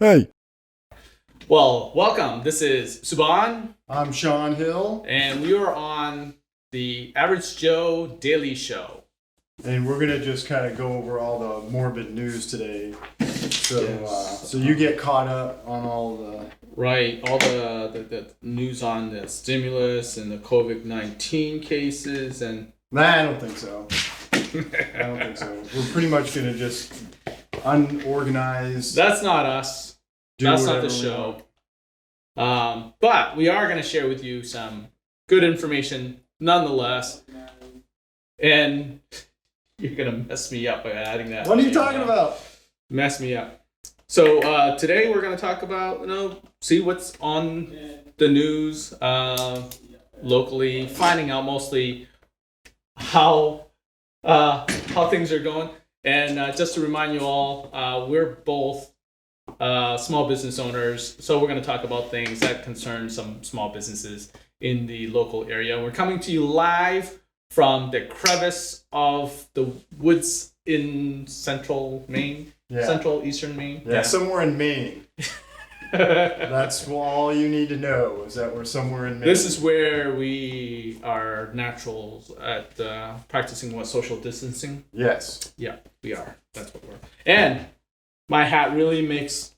Hey, Well, welcome. This is Subhan, I'm Sean Hill, and we are on the Average Joe Daily Show. and we're gonna just kind of go over all the morbid news today. So, Yes. so you get caught up on all the. Right, all the news on the stimulus and the COVID-19 cases, and Nah, I don't think so. I don't think so. We're pretty much gonna just unorganized. that's not us. do That's not whatever the we show. want. But we are going to share with you some good information nonetheless. And you're going to mess me up by adding that. What are you talking about? Mess me up. So today we're going to talk about, see what's on the news locally, finding out mostly how things are going. And just to remind you all, we're both small business owners, so we're going to talk about things that concern some small businesses in the local area. We're coming to you live from the crevice of the woods in central Maine, central eastern Maine. Yeah, somewhere in Maine. That's all you need to know is that we're somewhere in Maine. This is where we are naturals at practicing social distancing. Yes. Yeah, we are. That's what we're. And my hat really makes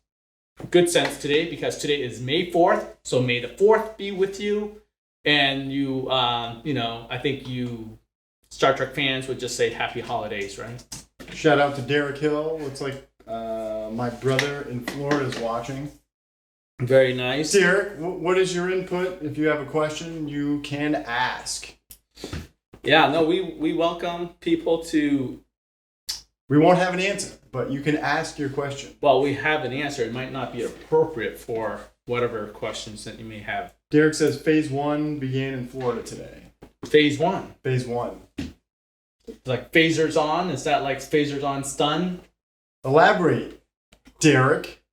good sense today because today is May 4th. So may the 4th be with you. And you, I think you Star Trek fans would just say happy holidays, right? Shout out to Derek Hill. Looks like my brother in Florida is watching. Very nice. Derek, what is your input? If you have a question, you can ask. Yeah, no, we welcome people to. We won't have an answer, but you can ask your question. Well, we have an answer. It might not be appropriate for whatever questions that you may have. Derek says phase 1 began in Florida today. Phase 1. Phase 1. Like phasers on? Is that like phasers on stun? Elaborate, Derek.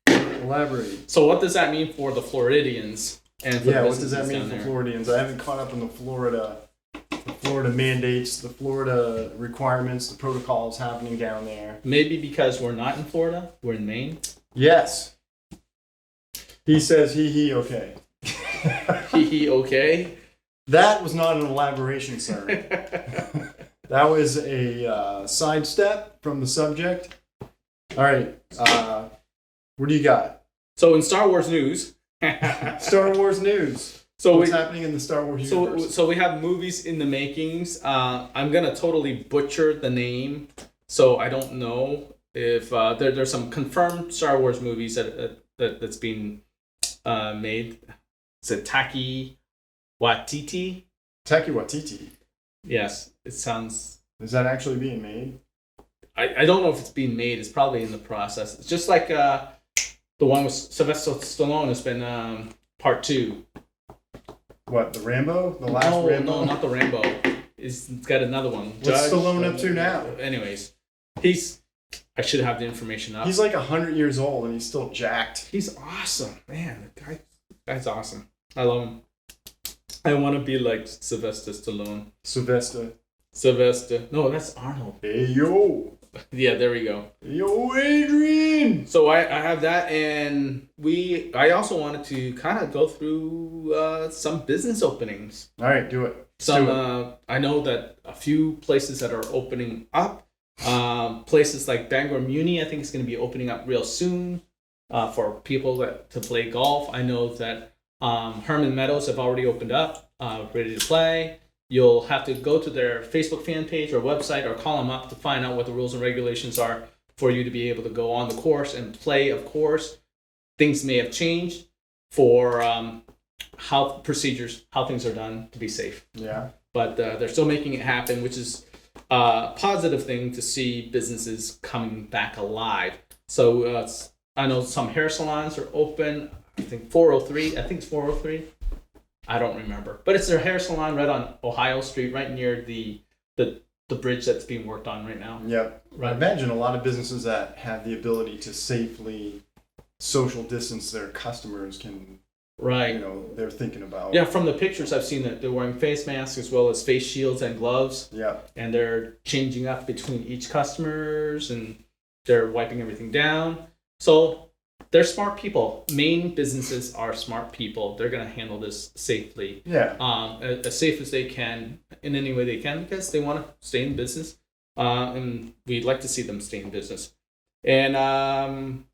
Elaborate. So what does that mean for the Floridians? And for Yeah, the what does that businesses mean down for there? Floridians? I haven't caught up on the Florida mandates, the Florida requirements, the protocols happening down there. Maybe because we're not in Florida, we're in Maine. Yes. He says he okay. Hee okay. That was not an elaboration, sir. That was a sidestep from the subject. All right. What do you got? So in Star Wars news, Star Wars news. What's happening in the Star Wars universe? So we have movies in the makings. I'm gonna totally butcher the name, so I don't know if there's some confirmed Star Wars movies that's being made. Is it Taki Waititi? Taika Waititi. Yes, it sounds. Is that actually being made? I don't know if it's being made. It's probably in the process. It's just like the one with Sylvester Stallone has been part 2. What, the Rambo? The last Rambo? No, not the Rambo. It's got another one. What's Stallone up to now? Anyways, I should have the information up. He's like 100 years old and he's still jacked. He's awesome, man. The guy's awesome. I love him. I want to be like Sylvester Stallone. Sylvester. No, that's Arnold. Hey, yo. Yeah, there we go. Yo, Adrian. So I have that, and I also wanted to kind of go through some business openings. All right, do it. I know that a few places that are opening up, places like Bangor Muni, I think is going to be opening up real soon for people to play golf. I know that Herman Meadows have already opened up, ready to play. You'll have to go to their Facebook fan page or website or call them up to find out what the rules and regulations are for you to be able to go on the course and play. Of course, things may have changed for how things are done to be safe. Yeah. But they're still making it happen, which is a positive thing to see businesses coming back alive. So I know some hair salons are open. I think 403. I think it's 403. I don't remember, but it's their hair salon right on Ohio Street, right near the bridge that's being worked on right now. Yep. Right. I imagine a lot of businesses that have the ability to safely social distance their customers can. Right. They're thinking about. Yeah, from the pictures I've seen that they're wearing face masks as well as face shields and gloves. Yeah. And they're changing up between each customers and they're wiping everything down. So they're smart people. Maine businesses are smart people. They're gonna handle this safely. Yeah. As safe as they can in any way they can because they want to stay in business. And we'd like to see them stay in business. And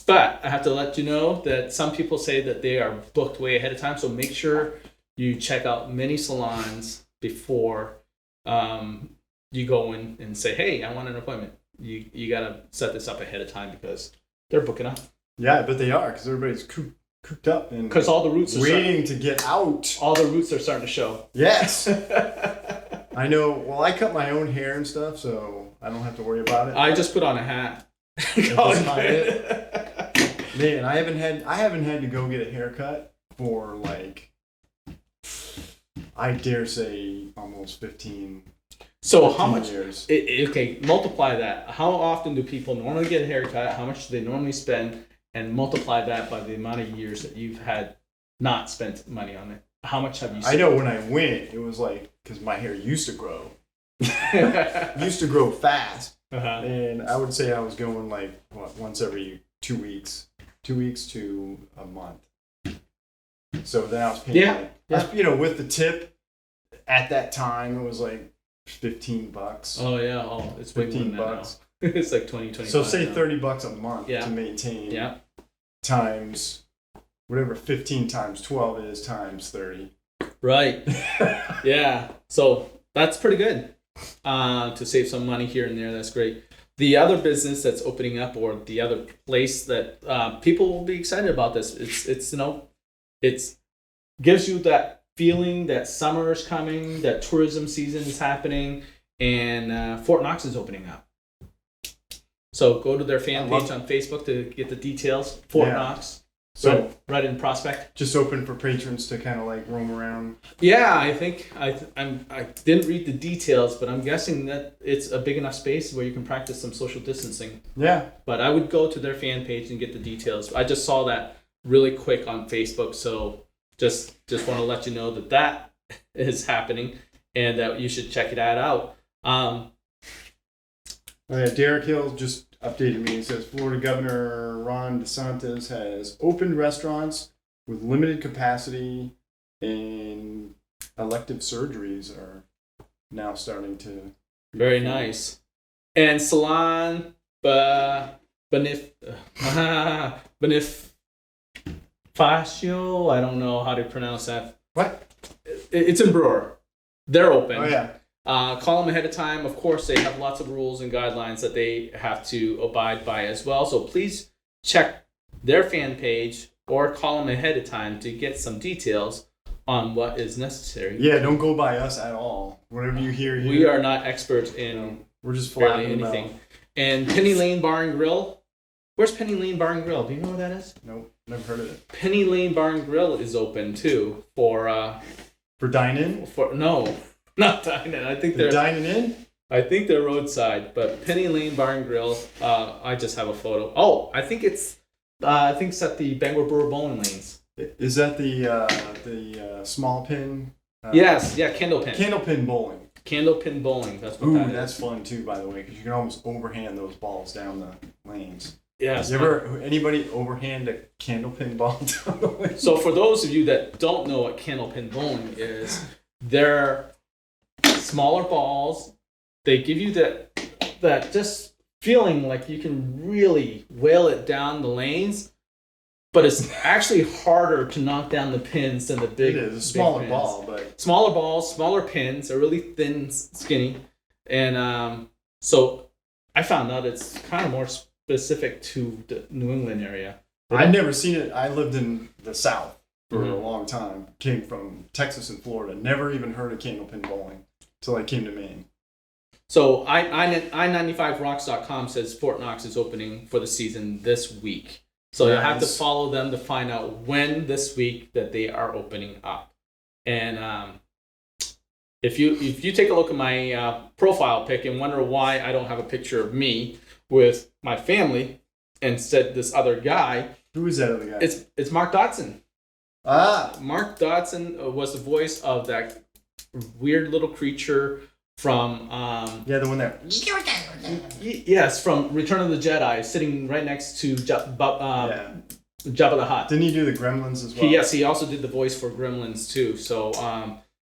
but I have to let you know that some people say that they are booked way ahead of time. So make sure you check out many salons before you go in and say, hey, I want an appointment. You got to set this up ahead of time because they're booking up. Yeah, but they are because everybody's cooped up and because all the roots are waiting to get out. All the roots are starting to show. Yes. I know. Well, I cut my own hair and stuff, so I don't have to worry about it. I just put on a hat. Man, I haven't had to go get a haircut for like, I dare say almost 15. So how much? Years. Okay, multiply that. How often do people normally get a haircut? How much do they normally spend? And multiply that by the amount of years that you've had not spent money on it. How much have you spent? I know when I went, it was like, because my hair used to grow. Used to grow fast. And I would say I was going like, once every 2 weeks. 2 weeks to a month. So then I was paying with the tip at that time it was like $15. Oh yeah, it's $15. It's like 20, so say now. $30 a month to maintain. Yeah. Times whatever 15 times 12 is times 30. Right. Yeah. So that's pretty good. To save some money here and there, that's great. The other business that's opening up, or the other place that people will be excited about this, it's gives you that feeling that summer is coming, that tourism season is happening, and Fort Knox is opening up. So go to their fan page on Facebook to get the details. Fort Knox. So right in Prospect. Just open for patrons to kind of like roam around. Yeah, I think I didn't read the details, but I'm guessing that it's a big enough space where you can practice some social distancing. Yeah. But I would go to their fan page and get the details. I just saw that really quick on Facebook, so just want to let you know that is happening and that you should check it out. Derek Hill just updated me. He says Florida Governor Ron DeSantis has opened restaurants with limited capacity, and elective surgeries are now starting to. Very nice. And Salon Bonifacio, I don't know how to pronounce that. What? It's in Brewer. They're open. Oh yeah. Call them ahead of time. Of course, they have lots of rules and guidelines that they have to abide by as well. So please check their fan page or call them ahead of time to get some details on what is necessary. Yeah, don't go by us at all. Whatever you hear here. We are not experts in we're just flying anything. And Penny Lane Bar and Grill. Where's Penny Lane Bar and Grill? Do you know where that is? Nope, never heard of it. Penny Lane Bar and Grill is open too for dine-in? No. Not dine-in. I think they're dining in. I think they're roadside, but Penny Lane Bar and Grill. I just have a photo. Oh, I think it's at the Bangor Brewer Bowling Lanes. Is that the small pin? Yes, yeah, Candlepin. Candlepin bowling. Candlepin bowling. That's what that is. That's fun too, by the way, because you can almost overhand those balls down the lanes. Yes. Anybody overhand a candlepin ball down the lane? So for those of you that don't know what candlepin bowling is, they're smaller balls. They give you that just feeling like you can really whale it down the lanes, but it's actually harder to knock down the pins than the big. It is a smaller ball, but smaller balls, smaller pins. They're really thin, skinny, and so I found out it's kind of more specific to the New England area. I'd never seen it. I lived in the South for a long time. Came from Texas and Florida. Never even heard of candlepin bowling until I came to Maine. So i95rocks.com says Fort Knox is opening for the season this week. So you'll have to follow them to find out when this week that they are opening up. And if you take a look at my profile pic and wonder why I don't have a picture of me with my family instead this other guy. Who is that other guy? It's Mark Dodson. Ah. Mark Dodson was the voice of that weird little creature from the one that Yes, from Return of the Jedi, sitting right next to Jabba the Hutt. Didn't he do the Gremlins as well? Yes, he also did the voice for Gremlins too. So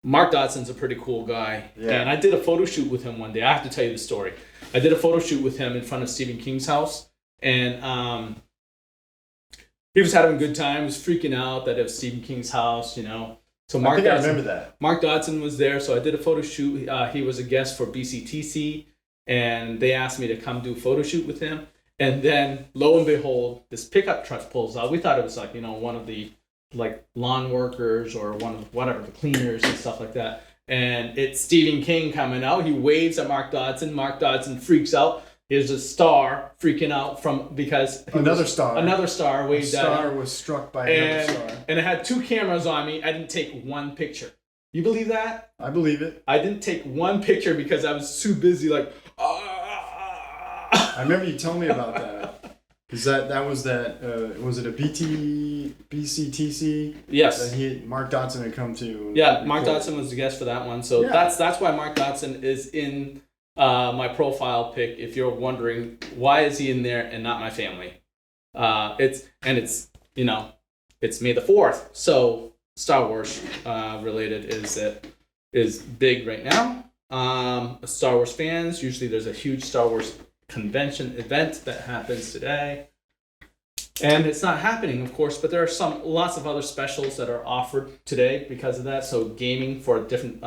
Mark Dodson's a pretty cool guy. Yeah. And I did a photo shoot with him one day. I have to tell you the story. I did a photo shoot with him in front of Stephen King's house. And he was having a good time. He was freaking out that it was Stephen King's house, you know. So I remember that. Mark Dodson was there, so I did a photo shoot. He was a guest for BCTC, and they asked me to come do a photo shoot with him. And then, lo and behold, this pickup truck pulls out. We thought it was like, you know, one of the like lawn workers or one of whatever, the cleaners and stuff like that. And it's Stephen King coming out. He waves at Mark Dodson. Mark Dodson freaks out. There's a star freaking out because another star waved at him. A star was struck by another star. And it had 2 cameras on me. I didn't take one picture. You believe that? I believe it. I didn't take one picture because I was too busy like, I remember you telling me about that. Because that was was it a BCTC? Yes. That Mark Dodson had come to. Yeah, Mark Dodson was the guest for that one. So that's why Mark Dodson is in my profile pic. If you're wondering why is he in there and not my family, it's you know, it's May the 4th. So Star Wars related is big right now. Star Wars fans, usually there's a huge Star Wars convention event that happens today, and it's not happening, of course, but there are lots of other specials that are offered today because of that. So gaming for different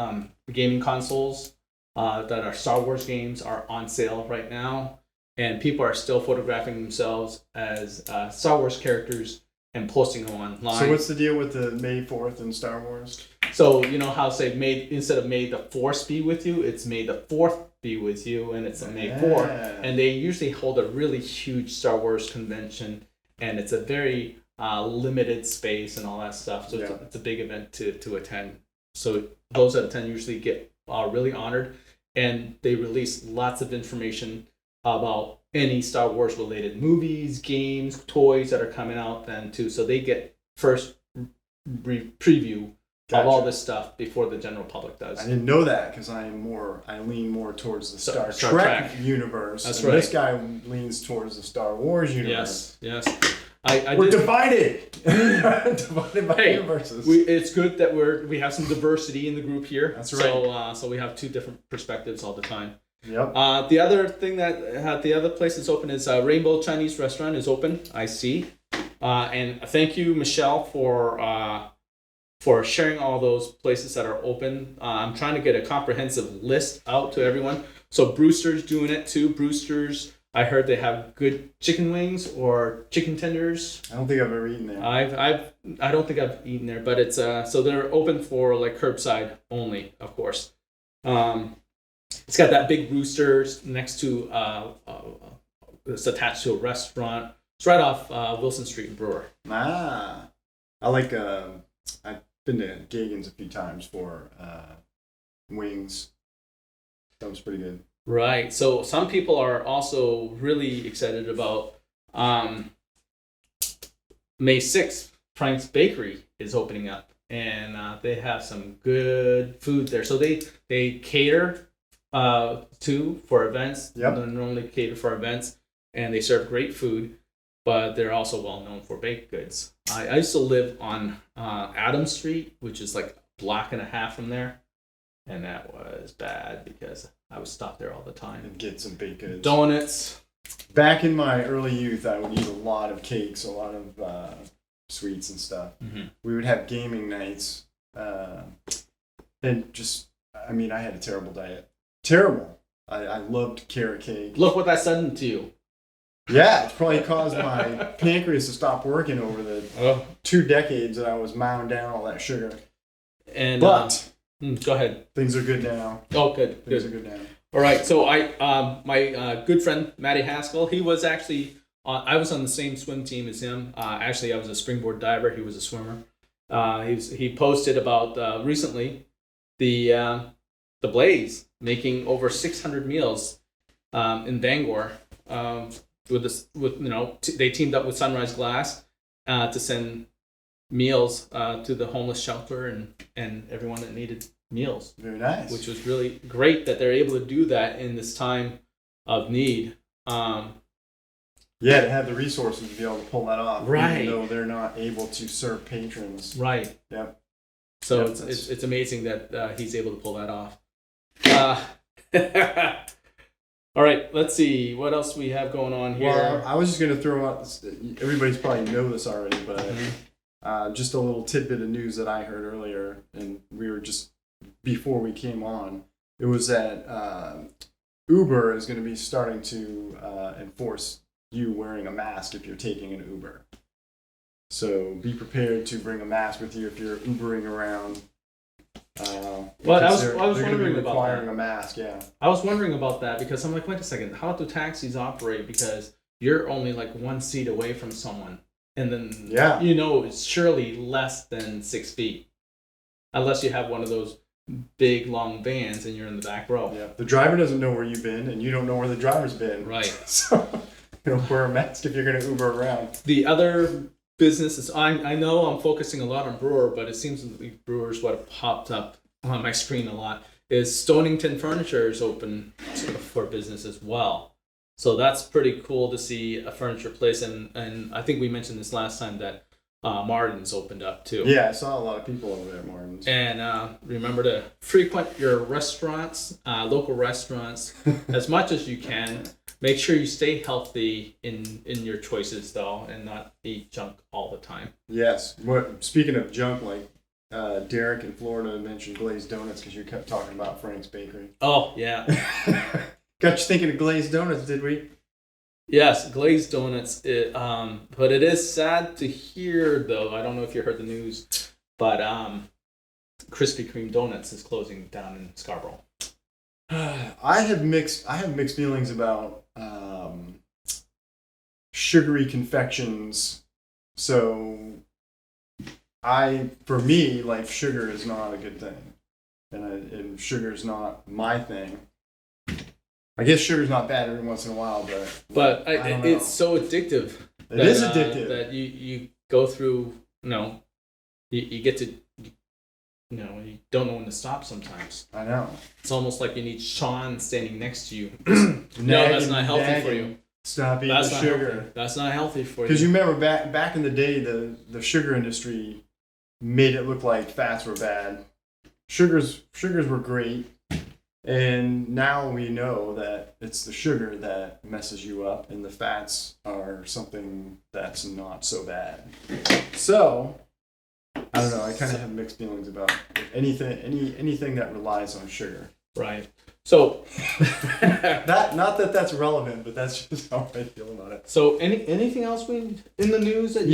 gaming consoles that are Star Wars games are on sale right now, and people are still photographing themselves as Star Wars characters and posting them online. So what's the deal with the May 4th in Star Wars? So you know how say instead of May the Force be with you, it's May the 4th be with you, and it's a May 4th. And they usually hold a really huge Star Wars convention, and it's a very limited space and all that stuff. So it's a big event to attend. So those that attend usually get really honored, and they release lots of information about any Star Wars related movies, games, toys that are coming out then too. So they get first preview of all this stuff before the general public does. I didn't know that because I lean more towards the Star Trek universe. That's and right. This guy leans towards the Star Wars universe. Yes. We're divided. Divided by universes. It's good that we have some diversity in the group here. That's right. So we have 2 different perspectives all the time. Yep. The other thing the other place that's open is Rainbow Chinese Restaurant is open. I see. And thank you, Michelle, for sharing all those places that are open. I'm trying to get a comprehensive list out to everyone. So Brewster's doing it too. Brewster's, I heard they have good chicken wings or chicken tenders. I don't think I've ever eaten there. I don't think I've eaten there, but it's so they're open for like curbside only, of course. It's got that big rooster next to it's attached to a restaurant. It's right off Wilson Street in Brewer. I like I've been to Gagan's a few times for wings. That was pretty good. Right. So some people are also really excited about May 6th. Frank's Bakery is opening up, and they have some good food there. So they cater for events. Yep. They normally cater for events, and they serve great food, but they're also well known for baked goods. I used to live on Adams Street, which is like a block and a half from there, and that was bad because I would stop there all the time and get some baked goods. Donuts. Back in my early youth, I would eat a lot of cakes, a lot of sweets and stuff. Mm-hmm. We would have gaming nights, and just, I mean, I had a terrible diet. Terrible. I loved carrot cake. Look what that's done to you. Yeah, it's probably caused my pancreas to stop working over the 2 decades that I was mowing down all that sugar. And but go ahead. Things are good now. Oh, good. Things are good now. All right. So my good friend Matty Haskell, he was actually I was on the same swim team as him. Actually, I was a springboard diver. He was a swimmer. He posted about recently the Blaze making over 600 meals in Bangor. They teamed up with Sunrise Glass to send meals to the homeless shelter and everyone that needed meals. Very nice. Which was really great that they're able to do that in this time of need. Yeah, to have the resources to be able to pull that off, right? Even though they're not able to serve patrons, right? Yep. So it's amazing that he's able to pull that off. All right, let's see what else we have going on here. Well, I was just going to throw out, everybody's probably know this already, but just a little tidbit of news that I heard earlier, and we were just, before we came on, it was that Uber is going to be starting to enforce you wearing a mask if you're taking an Uber. So be prepared to bring a mask with you if you're Ubering around. Well, I was wondering about requiring that. a mask, yeah. I was wondering about that because I'm like, wait a second, how do taxis operate? Because you're only like 1 seat away from someone, and then it's surely less than 6 feet, unless you have one of those big long vans and you're in the back row. Yeah, the driver doesn't know where you've been, and you don't know where the driver's been. Right. So wear a mask if you're going to Uber around. The other businesses, I know I'm focusing a lot on brewer, but it seems like brewers, what popped up on my screen a lot is Stonington Furniture is open for business as well. So that's pretty cool to see a furniture place, and I think we mentioned this last time that Martin's opened up too. Yeah, I saw a lot of people over there at Martin's. And remember to frequent your restaurants, local restaurants, as much as you can. Make sure you stay healthy in your choices, though, and not eat junk all the time. Yes. Speaking of junk, like Derek in Florida mentioned glazed donuts because you kept talking about Frank's Bakery. Oh, yeah. Got you thinking of glazed donuts, did we? Yes, glazed donuts. But it is sad to hear, though. I don't know if you heard the news, but Krispy Kreme Donuts is closing down in Scarborough. I have mixed feelings about sugary confections. So for me, like, sugar is not a good thing, and sugar is not my thing. I guess sugar's not bad every once in a while, but it's so addictive. It is addictive that you go through. You get to. You don't know when to stop sometimes. I know. It's almost like you need Sean standing next to you. No, that's not healthy for you. Stop eating the sugar. Healthy. That's not healthy for you. Because you remember back in the day, the sugar industry made it look like fats were bad. Sugars were great. And now we know that it's the sugar that messes you up, and the fats are something that's not so bad. So I don't know. I kind of have mixed feelings about anything that relies on sugar. Right. So not that that's relevant, but that's just how I feel about it. So anything else in the news that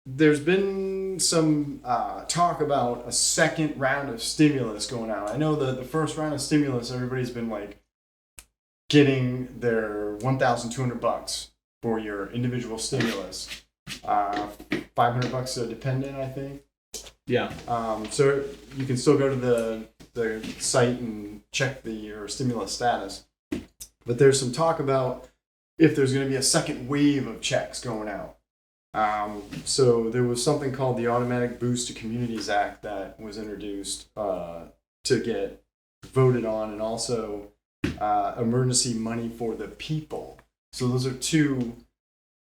there's been some talk about a second round of stimulus going out. I know the first round of stimulus, everybody's been like getting their $1,200 for your individual stimulus. $500 a dependent, I think. Yeah. So you can still go to the site and check your stimulus status. But there's some talk about if there's going to be a second wave of checks going out. So there was something called the Automatic Boost to Communities Act that was introduced to get voted on, and also emergency money for the people. So those are two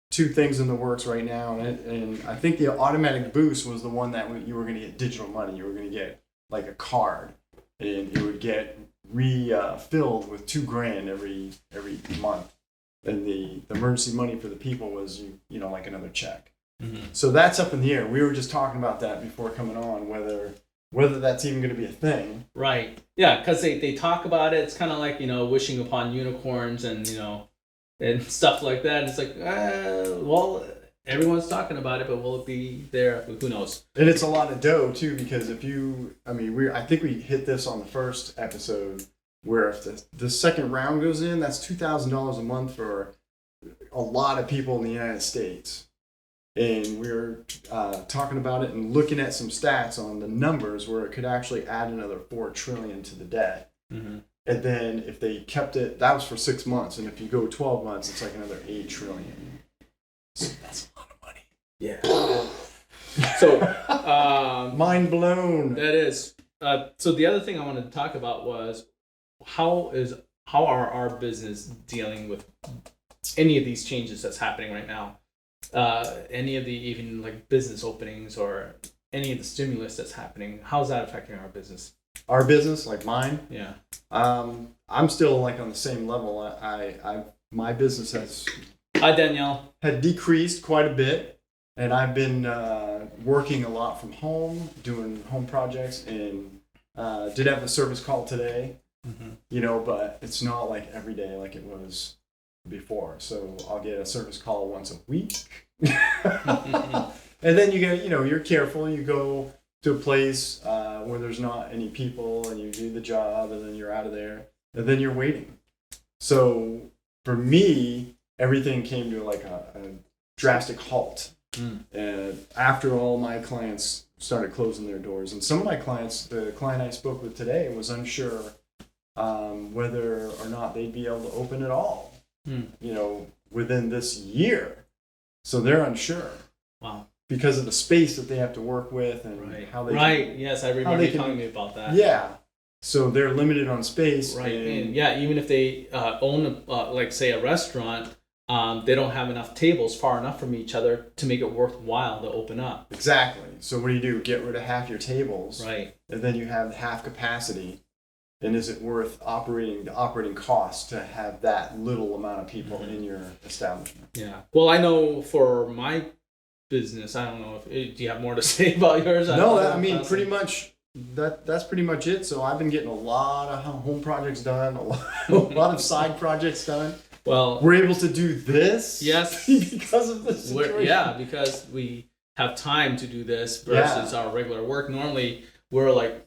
things in the works right now, and I think the automatic boost was the one that you were going to get digital money. You were going to get like a card, and it would get refilled with $2,000 every month. And the emergency money for the people was like another check. Mm-hmm. So that's up in the air. We were just talking about that before coming on, whether that's even going to be a thing. Right. Yeah, because they talk about it. It's kind of like wishing upon unicorns and and stuff like that. It's like, well, everyone's talking about it, but will it be there? Who knows? And it's a lot of dough too, because I think we hit this on the first episode, where if the second round goes in, that's $2,000 a month for a lot of people in the United States. And we were talking about it and looking at some stats on the numbers where it could actually add another $4 trillion to the debt. Mm-hmm. And then if they kept it, that was for 6 months. And if you go 12 months, it's like another $8 trillion. So that's a lot of money. Yeah. So mind blown. That is. So the other thing I wanted to talk about was how is how are our business dealing with any of these changes that's happening right now? Any of the even like business openings or any of the stimulus that's happening, how's that affecting our business? Our business, like mine, Yeah. I'm still like on the same level. My business Hi, Danielle. had decreased quite a bit, and I've been working a lot from home, doing home projects, and did have a service call today. But it's not like every day like it was before. So I'll get a service call once a week. And then you get, you're careful. You go to a place where there's not any people, and you do the job, and then you're out of there, and then you're waiting. So for me, everything came to like a drastic halt. And after all my clients started closing their doors, and some of my clients, the client I spoke with today was unsure whether or not they'd be able to open at all, within this year. So they're unsure. Wow. Because of the space that they have to work with and how they yes, I remember you telling me about that. Yeah. So they're limited on space. Right. And yeah, even if they own like say a restaurant, they don't have enough tables far enough from each other to make it worthwhile to open up. Exactly. So what do? Get rid of half your tables. Right. And then you have half capacity. And is it worth the operating cost to have that little amount of people in your establishment? Yeah. Well, I know for my business, I don't know if do you have more to say about yours? Pretty much that's pretty much it. So I've been getting a lot of home projects done, a lot of side projects done. Well, we're able to do this, yes, because of this situation. Because we have time to do this versus our regular work. Normally, we're like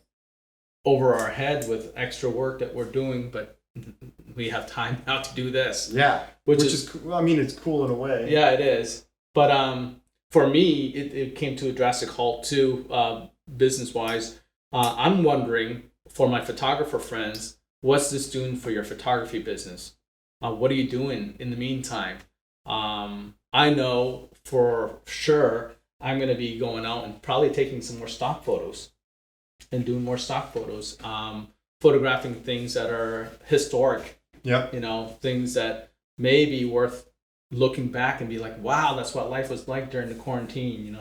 over our head with extra work that we're doing, but we have time now to do this. Yeah, which is cool. I mean, it's cool in a way. Yeah, it is. But for me, it came to a drastic halt too, business-wise. I'm wondering, for my photographer friends, what's this doing for your photography business? What are you doing in the meantime? I know for sure I'm going to be going out and probably taking some more stock photos and doing more stock photos, photographing things that are historic. Yep. Things that may be worth looking back and be like, wow, that's what life was like during the quarantine,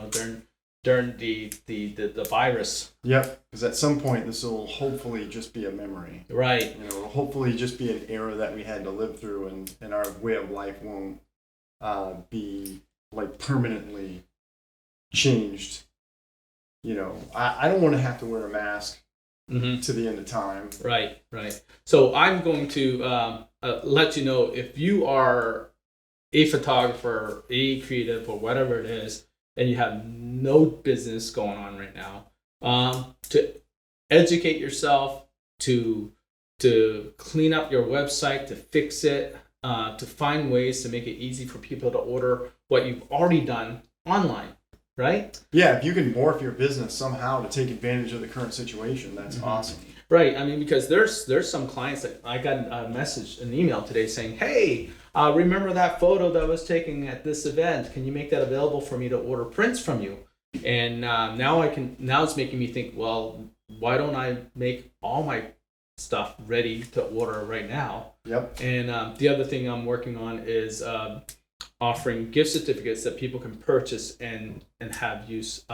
during the virus. Yep. Because at some point this will hopefully just be a memory. Right. It'll hopefully just be an era that we had to live through, and our way of life won't be like permanently changed. I don't want to have to wear a mask to the end of time. Right. So I'm going to let you know, if you are a photographer, a creative, or whatever it is, and you have no business going on right now, to educate yourself, to clean up your website, to fix it, to find ways to make it easy for people to order what you've already done online. Right? Yeah, if you can morph your business somehow to take advantage of the current situation, that's awesome. Right. I mean, because there's some clients that I got an email today saying, hey, remember that photo that I was taking at this event? Can you make that available for me to order prints from you? And now it's making me think, well, why don't I make all my stuff ready to order right now? Yep. And the other thing I'm working on is offering gift certificates that people can purchase and have use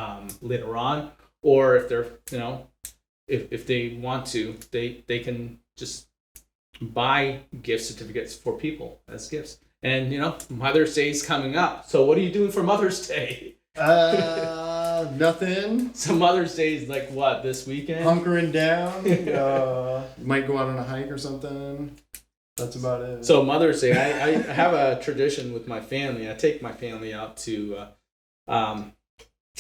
later on, or if they're if they want to, they can just buy gift certificates for people as gifts. And Mother's Day is coming up, so what are you doing for Mother's Day? Nothing. So Mother's Day is like what, this weekend? Hunkering down. Might go out on a hike or something. That's about it. So Mother's Day, I have a tradition with my family. I take my family out to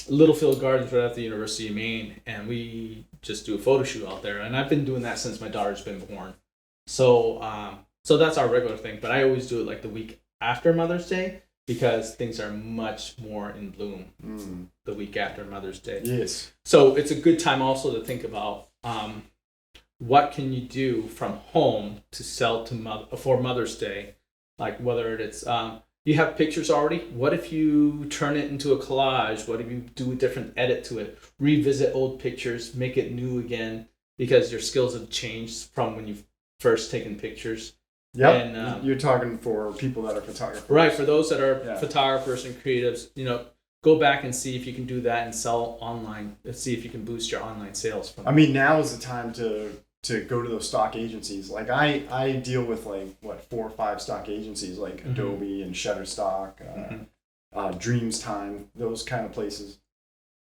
Littlefield Gardens right at the University of Maine, and we just do a photo shoot out there. And I've been doing that since my daughter's been born. So that's our regular thing. But I always do it like the week after Mother's Day, because things are much more in bloom the week after Mother's Day. Yes. So it's a good time also to think about what can you do from home to sell for Mother's Day, like whether it's you have pictures already. What if you turn it into a collage? What if you do a different edit to it? Revisit old pictures, make it new again, because your skills have changed from when you've first taken pictures. Yep. And, you're talking for people that are photographers. Right. For those that are photographers and creatives, go back and see if you can do that and sell online. Let's see if you can boost your online sales. I mean, now is the time to go to those stock agencies. Like I deal with 4 or 5 stock agencies like Adobe and Shutterstock, Dreams Time, those kind of places.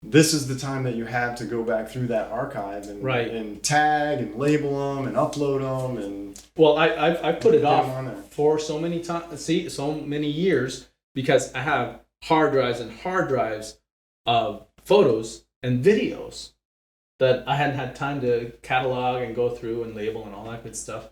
This is the time that you have to go back through that archive and tag and label them and upload them and. Well, I've put it off for so many so many years because I have hard drives of photos and videos that I hadn't had time to catalog and go through and label and all that good stuff.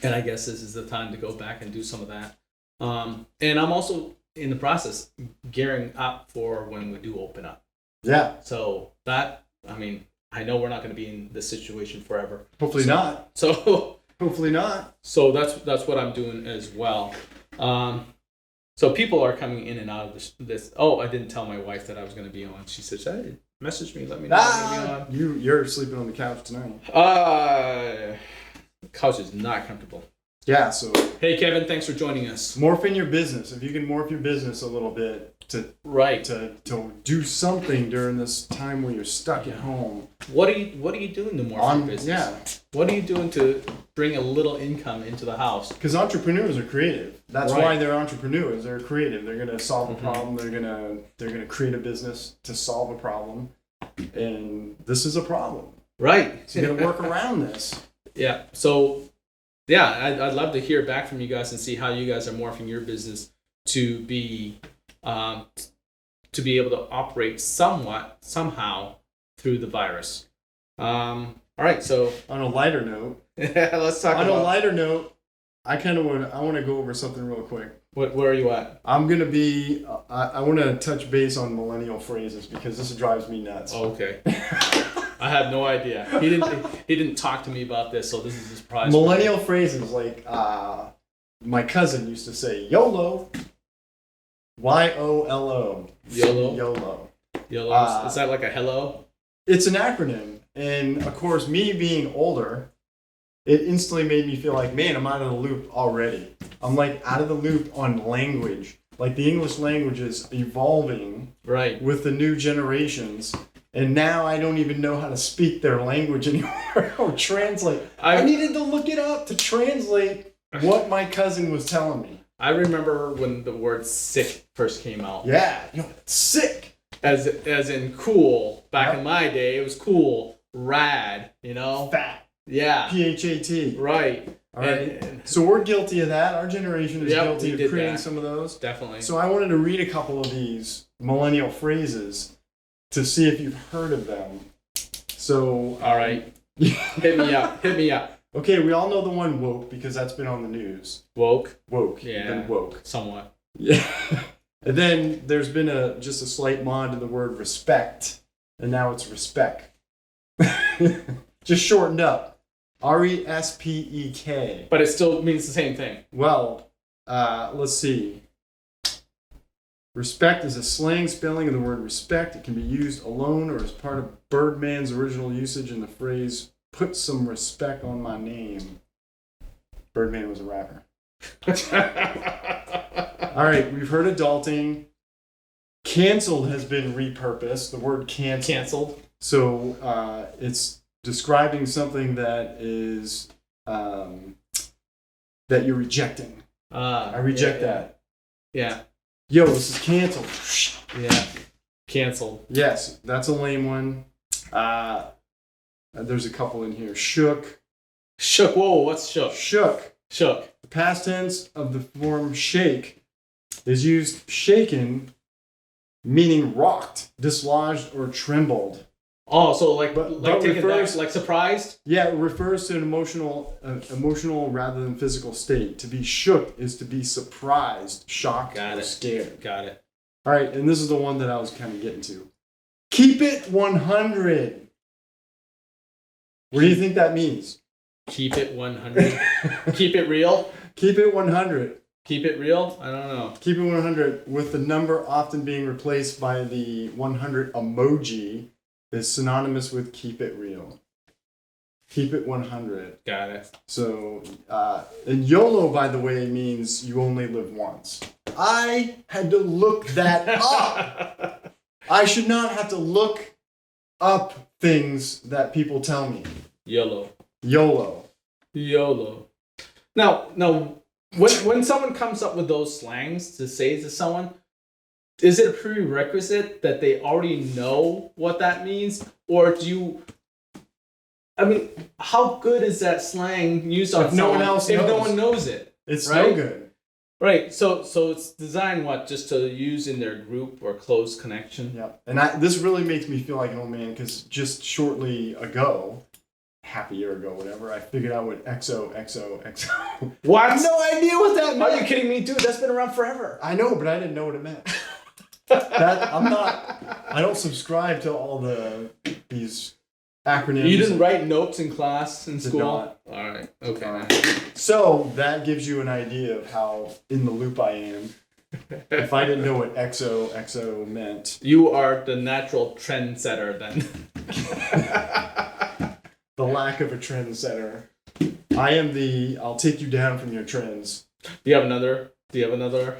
And I guess this is the time to go back and do some of that. And I'm also in the process gearing up for when we do open up. Yeah. So that, I know we're not going to be in this situation forever. Hopefully not. So hopefully not. So that's what I'm doing as well. So people are coming in and out of this. Oh, I didn't tell my wife that I was going to be on. She said, "Hey, message me, let me know I'm going to be on." You're sleeping on the couch tonight. The couch is not comfortable. Yeah, so. Hey, Kevin, thanks for joining us. Morph in your business. If you can morph your business a little bit to do something during this time where you're stuck at home. What are you doing to morph your business? Yeah. What are you doing to bring a little income into the house? Because entrepreneurs are creative. That's why they're entrepreneurs. They're creative. They're gonna solve a problem. They're gonna create a business to solve a problem. And this is a problem. Right. So you gotta work around this. Yeah. So I'd love to hear back from you guys and see how you guys are morphing your business to be able to operate somehow through the virus. All right, so on a lighter note, let's talk. On a lighter note, I want to go over something real quick. Where are you at? I'm gonna be. I want to touch base on millennial phrases because this drives me nuts. Oh, okay. I have no idea. He didn't talk to me about this, so this is a surprise. Millennial phrases like my cousin used to say YOLO. YOLO. YOLO. YOLO. YOLO. Is that like a hello? It's an acronym, and of course, me being older, it instantly made me feel like, man, I'm out of the loop already. I'm like out of the loop on language. Like the English language is evolving with the new generations. And now I don't even know how to speak their language anymore or translate. I needed to look it up to translate what my cousin was telling me. I remember when the word sick first came out. Yeah, sick. As in cool. Back in my day, it was cool. Rad, Fat. Yeah. PHAT. Right. All right. So we're guilty of that. Our generation is guilty of creating some of those. Definitely. So I wanted to read a couple of these millennial phrases to see if you've heard of them. So, all right. Hit me up. Okay, we all know the one woke because that's been on the news. Woke. Yeah. Been woke. Somewhat. Yeah. And then there's been just a slight mod to the word respect, and now it's respect. Just shortened up. RESPEK. But it still means the same thing. Well, let's see. Respect is a slang spelling of the word respect. It can be used alone or as part of Birdman's original usage in the phrase, "Put some respect on my name." Birdman was a rapper. All right, we've heard adulting. Canceled has been repurposed. The word canceled. So it's describing something that is that you're rejecting. I reject that. Yeah. Yo, this is canceled. Yeah. Canceled. Yes, that's a lame one. There's a couple in here. Shook. Shook. Whoa, what's shook? Shook. The past tense of the form shake is used shaken, meaning rocked, dislodged, or trembled. Oh, so like taken back, like surprised? Yeah, it refers to an emotional rather than physical state. To be shook is to be surprised, shocked, or scared. Got it. All right, and this is the one that I was kind of getting to. Keep it 100. What do you think that means? Keep it 100. Keep it real? Keep it 100. Keep it real? I don't know. Keep it 100, with the number often being replaced by the 100 emoji, is synonymous with keep it real. Keep it 100. Got it. So, and YOLO, by the way, means you only live once. I had to look that up. I should not have to look up things that people tell me. YOLO. Now, when someone comes up with those slangs to say to someone, is it a prerequisite that they already know what that means? Or do you... I mean, how good is that slang used on someone if no one knows it? It's right? no good. Right. So it's designed just to use in their group or close connection. Yeah. And this really makes me feel like an old man because just shortly ago, half a year ago, whatever, I figured out what XOXOXO. What? I have no idea what that meant. Are you kidding me, dude? That's been around forever. I know, but I didn't know what it meant. I don't subscribe to all these acronyms. You didn't write notes in class in school? Not. All right. Okay. So that gives you an idea of how in the loop I am. If I didn't know what XOXO meant. You are the natural trendsetter then. The lack of a trendsetter. I am I'll take you down from your trends. Do you have another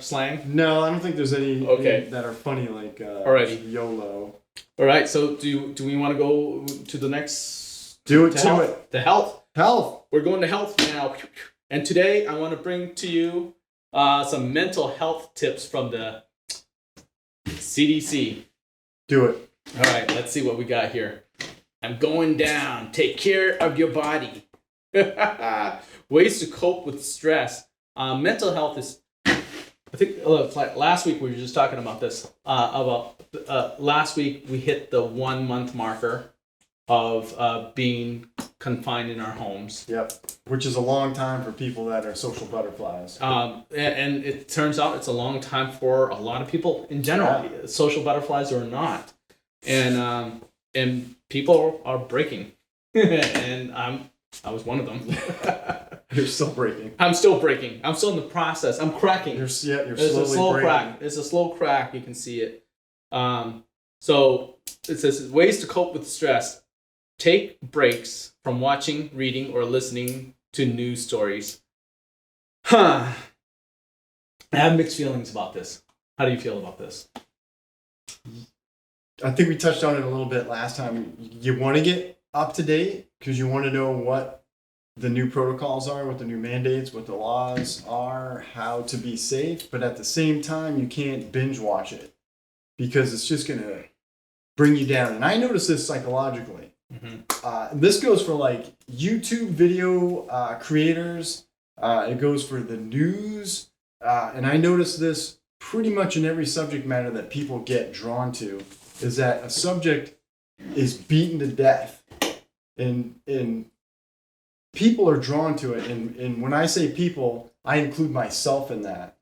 slang? No, I don't think there's any Okay. that are funny like Alrighty. YOLO. All right, so do we want to go to the next? Do it to it. The health. Health. We're going to health now, and today I want to bring to you some mental health tips from the CDC. Do it. All right, let's see what we got here. I'm going down. Take care of your body. Ways to cope with stress. Mental health is. I think like last week we were just talking about this. Last week we hit the 1 month marker of being confined in our homes. Yep. Which is a long time for people that are social butterflies. And it turns out it's a long time for a lot of people in general, social butterflies or not. And people are breaking. And I was one of them. You're still breaking. I'm still breaking. I'm still in the process. I'm cracking. You're slowly It's a slow breaking. crack. It's a slow crack. You can see it. So it says ways to cope with stress. Take breaks from watching, reading, or listening to news stories. I have mixed feelings about this. How do you feel about this? I think we touched on it a little bit last time. You want to get up to date because you want to know what the new protocols are, what the new mandates, what the laws are, how to be safe. But at the same time, you can't binge watch it because it's just going to bring you down. And I notice this psychologically. Mm-hmm. This goes for like YouTube video creators. It goes for the news. And I notice this pretty much in every subject matter that people get drawn to is that a subject is beaten to death. And people are drawn to it. And when I say people, I include myself in that.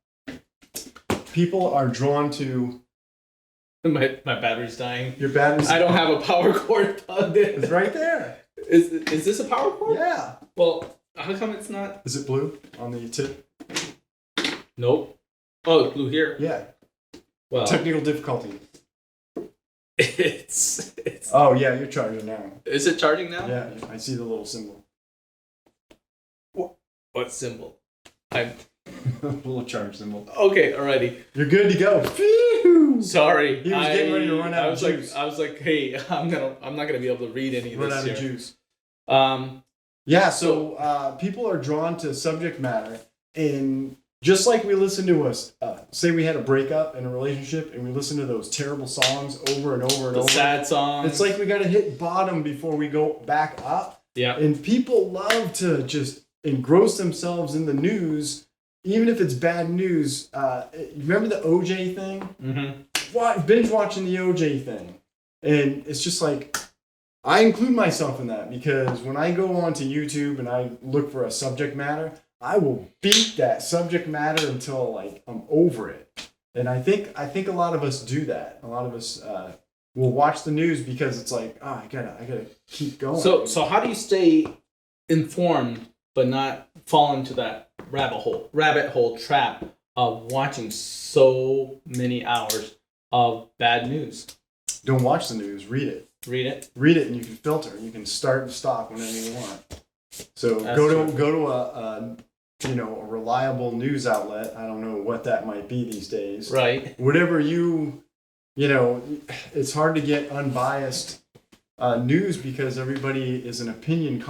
People are drawn to... My battery's dying. Your battery's... I don't have a power cord plugged in. It's right there. Is this a power cord? Yeah. Well, how come it's not? Is it blue on the tip? Nope. Oh, it's blue here. Yeah. Well, technical difficulty. It's. Oh yeah, you're charging now. Is it charging now? Yeah, I see the little symbol. What symbol? I'm. Little charge symbol. Okay, alrighty. You're good to go. Phew! Sorry, he was getting ready to run out of juice. I was like, hey, I'm not gonna be able to read any of this. Run out here. of juice. Yeah. So people are drawn to subject matter, and just like we listen to us, say we had a breakup in a relationship, and we listen to those terrible songs over and over and over. Sad songs. It's like we got to hit bottom before we go back up. Yeah. And people love to just engross themselves in the news, even if it's bad news. Remember the OJ thing? Mm-hmm. Binge watching the OJ thing. And it's just like, I include myself in that because when I go onto YouTube and I look for a subject matter, I will beat that subject matter until like I'm over it. And I think a lot of us do that. A lot of us will watch the news because it's like, oh, I gotta keep going. So how do you stay informed but not fall into that rabbit hole trap of watching so many hours of bad news? Don't watch the news. Read it. Read it. Read it, and you can filter. You can start and stop whenever you want. So That's go true. to a reliable news outlet. I don't know what that might be these days. Right. Whatever it's hard to get unbiased news because everybody is an opinion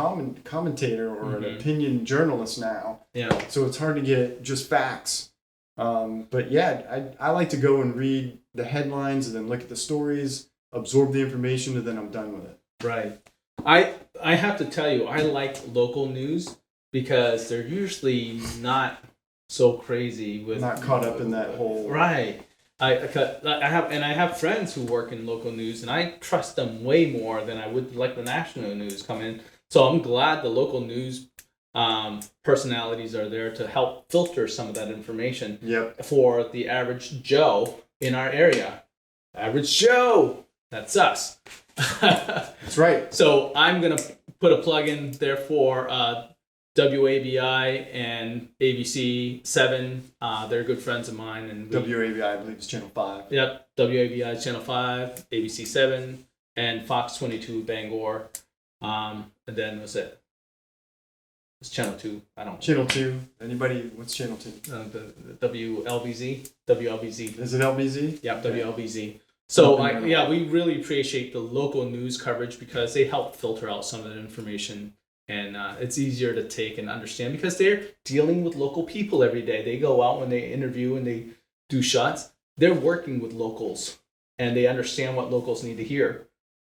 commentator or an opinion journalist now. Yeah. So it's hard to get just facts. But yeah, I like to go and read the headlines and then look at the stories, absorb the information, and then I'm done with it. Right. I have to tell you, I like local news because they're usually not so crazy with Not caught up in that whole. Right. I have friends who work in local news, and I trust them way more than I would like the national news come in. So I'm glad the local news personalities are there to help filter some of that information. Yep. For the average Joe in our area. Average Joe. That's us. That's right. So I'm gonna put a plug in there for WABI and ABC 7. They're good friends of mine. And WABI, I believe, is Channel 5. Yep, WABI is Channel 5, ABC 7, and Fox 22 Bangor. And then what's it? It's Channel 2. I don't know. Channel 2. Anybody? What's Channel 2? The WLBZ. WLBZ. Is it LBZ? Yep, Okay. WLBZ. So we really appreciate the local news coverage because they help filter out some of the information. And it's easier to take and understand because they're dealing with local people every day. They go out when they interview and they do shots. They're working with locals and they understand what locals need to hear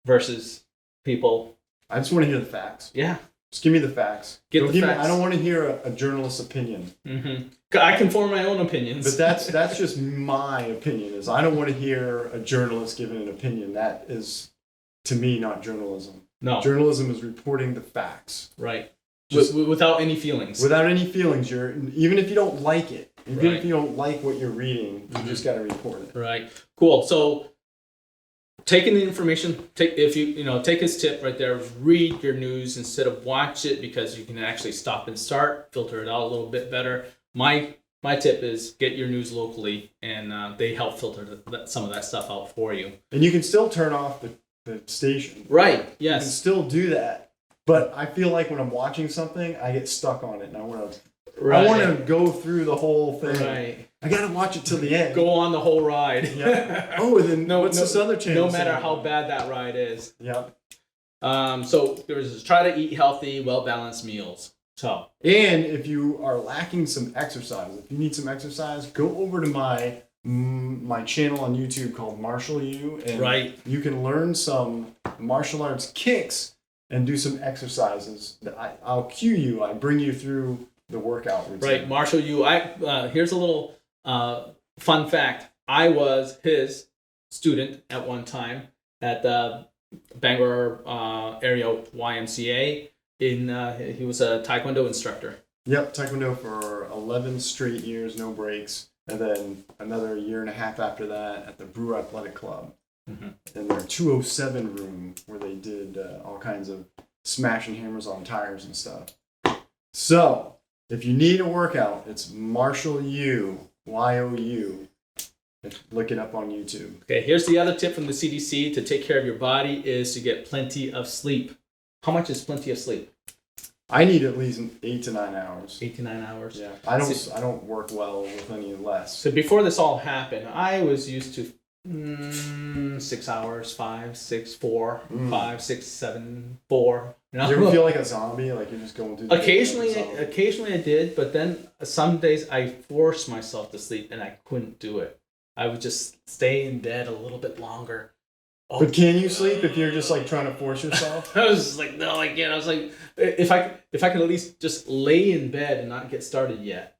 versus people. I just want to hear the facts. Yeah. Just give me the facts. Get the facts. I don't want to hear a journalist's opinion. Mm-hmm. I can form my own opinions. But that's just my opinion. Is I don't want to hear a journalist giving an opinion. That is, to me, not journalism. No. Journalism is reporting the facts. Right. Without any feelings. Without any feelings. Even if you don't like it, even if you don't like what you're reading, you just got to report it. Right. Cool. So, taking the information, take his tip right there. Read your news instead of watch it because you can actually stop and start, filter it out a little bit better. My tip is get your news locally, and they help filter some of that stuff out for you. And you can still turn off the station. Right. Yes. You can still do that. But I feel like when I'm watching something, I get stuck on it, and I want to go through the whole thing. Right. I got to watch it till the end. Go on the whole ride. Yeah. Oh, and then what's this other channel? No matter how bad that ride is. Yeah. So there's try to eat healthy, well-balanced meals. So. And if you are lacking some exercise, if you need some exercise, go over to my channel on YouTube called Martial U, and you can learn some martial arts kicks and do some exercises. I'll cue you. I bring you through the workout routine. Right, Martial U. Here's a little fun fact. I was his student at one time at the Bangor area YMCA. He was a Taekwondo instructor. Yep, Taekwondo for 11 straight years, no breaks. And then another year and a half after that at the Brewer Athletic Club. Mm-hmm. In their 207 room where they did all kinds of smashing hammers on tires and stuff. So, if you need a workout, it's Martial U, Y-O-U. Look it up on YouTube. Okay, here's the other tip from the CDC to take care of your body is to get plenty of sleep. How much is plenty of sleep? I need at least 8 to 9 hours. 8 to 9 hours. Yeah, I don't work well with any less. So before this all happened, I was used to 6 hours, 5, 6, 4, 5, 6, 7, 4. You ever feel like a zombie? Like you're just going through the Occasionally I did, but then some days I forced myself to sleep and I couldn't do it. I would just stay in bed a little bit longer. But can you sleep if you're just like trying to force yourself? I was just like, no, I can't. I was like, if I could at least just lay in bed and not get started yet,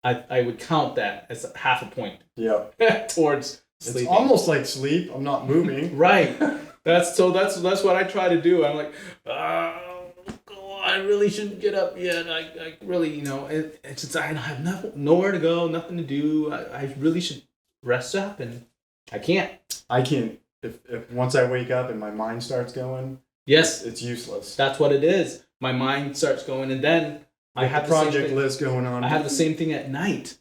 I would count that as half a point. Yeah. Towards sleeping. It's almost like sleep. I'm not moving. Right. That's what I try to do. I'm like, I really shouldn't get up yet. I really, it's just I have nowhere to go, nothing to do. I really should rest up, and I can't. I can't. If once I wake up and my mind starts going, yes, it's useless. That's what it is. My mind starts going, and then I have the project list going on. I have the same thing at night.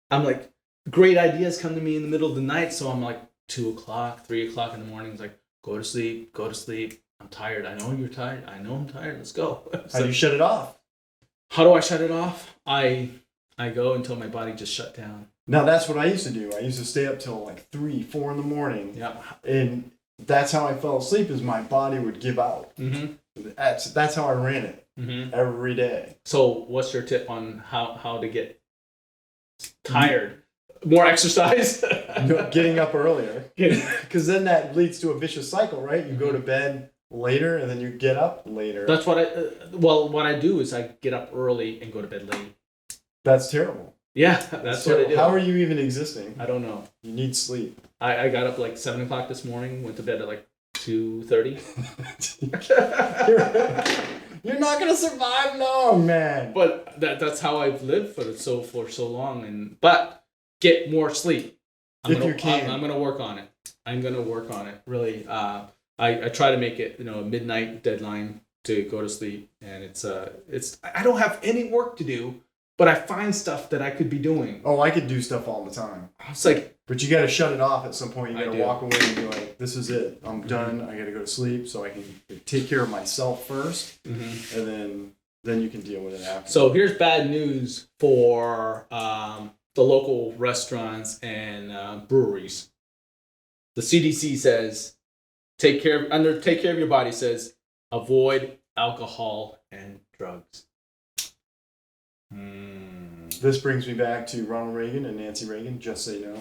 I'm like, great ideas come to me in the middle of the night, so I'm like 2 o'clock, 3 o'clock in the morning. It's like, Go to sleep. Go to sleep. I'm tired. I know you're tired. I know I'm tired. Let's go. How do you shut it off? How do I shut it off? I go until my body just shut down. Now that's what I used to do. I used to stay up till like 3, 4 in the morning. Yeah. And that's how I fell asleep. Is my body would give out. Mm-hmm. That's how I ran it every day. So, what's your tip on how to get tired? More exercise. Getting up earlier, because then that leads to a vicious cycle, right? You go to bed later, and then you get up later. That's what what I do is I get up early and go to bed late. That's terrible. Yeah, that's what I do. How are you even existing? I don't know. You need sleep. I got up like 7 o'clock this morning. Went to bed at like 2:30. You're not gonna survive long, man. But that's how I've lived for so long. But get more sleep. If you can. I'm gonna work on it. I'm gonna work on it. Really. I try to make it a midnight deadline to go to sleep, and it's I don't have any work to do, but I find stuff that I could be doing. Oh, I could do stuff all the time. It's like, but you got to shut it off at some point. You got to walk away and be like, "This is it. I'm done. I got to go to sleep, so I can take care of myself first, and then you can deal with it after." So here's bad news for the local restaurants and breweries. The CDC says, take care of your body. Says avoid alcohol and drugs. This brings me back to Ronald Reagan and Nancy Reagan. Just say no.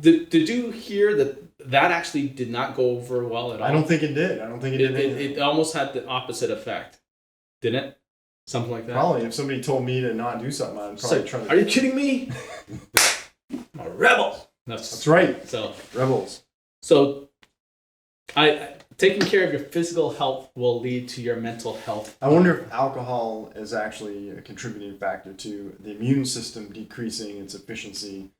Did you hear that actually did not go over well at all? I don't think it did. I don't think it did. It almost had the opposite effect, didn't it? Something like that. Probably. If somebody told me to not do something, I'd probably try to. Are you kidding me? I'm a rebel. That's right. So rebels. So, taking care of your physical health will lead to your mental health. I wonder if alcohol is actually a contributing factor to the immune system decreasing its efficiency.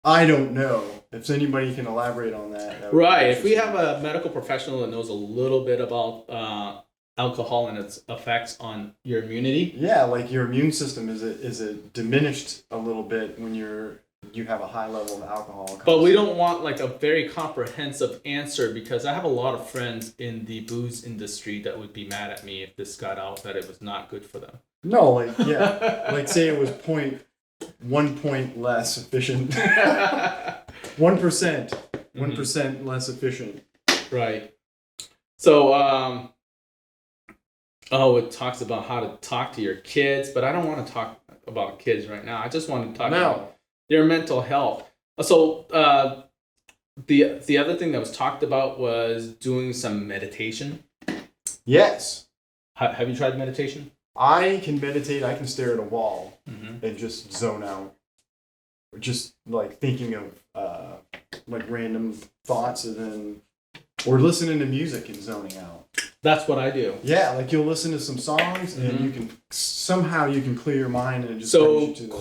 I don't know. If anybody can elaborate on that. Right. If we have a medical professional that knows a little bit about alcohol and its effects on your immunity. Yeah, like your immune system is it diminished a little bit when you have a high level of alcohol. But we don't want like a very comprehensive answer, because I have a lot of friends in the booze industry that would be mad at me if this got out that it was not good for them. No, like, yeah. Like say it was 1 point less efficient. 1%. 1% less efficient. Right. So, it talks about how to talk to your kids, but I don't want to talk about kids right now. I just want to talk about their mental health. So the other thing that was talked about was doing some meditation. Yes. Have you tried meditation? I can meditate. I can stare at a wall and just zone out. Or just like thinking of like random thoughts, or listening to music and zoning out. That's what I do. Yeah, like you'll listen to some songs and you can clear your mind and it just brings you to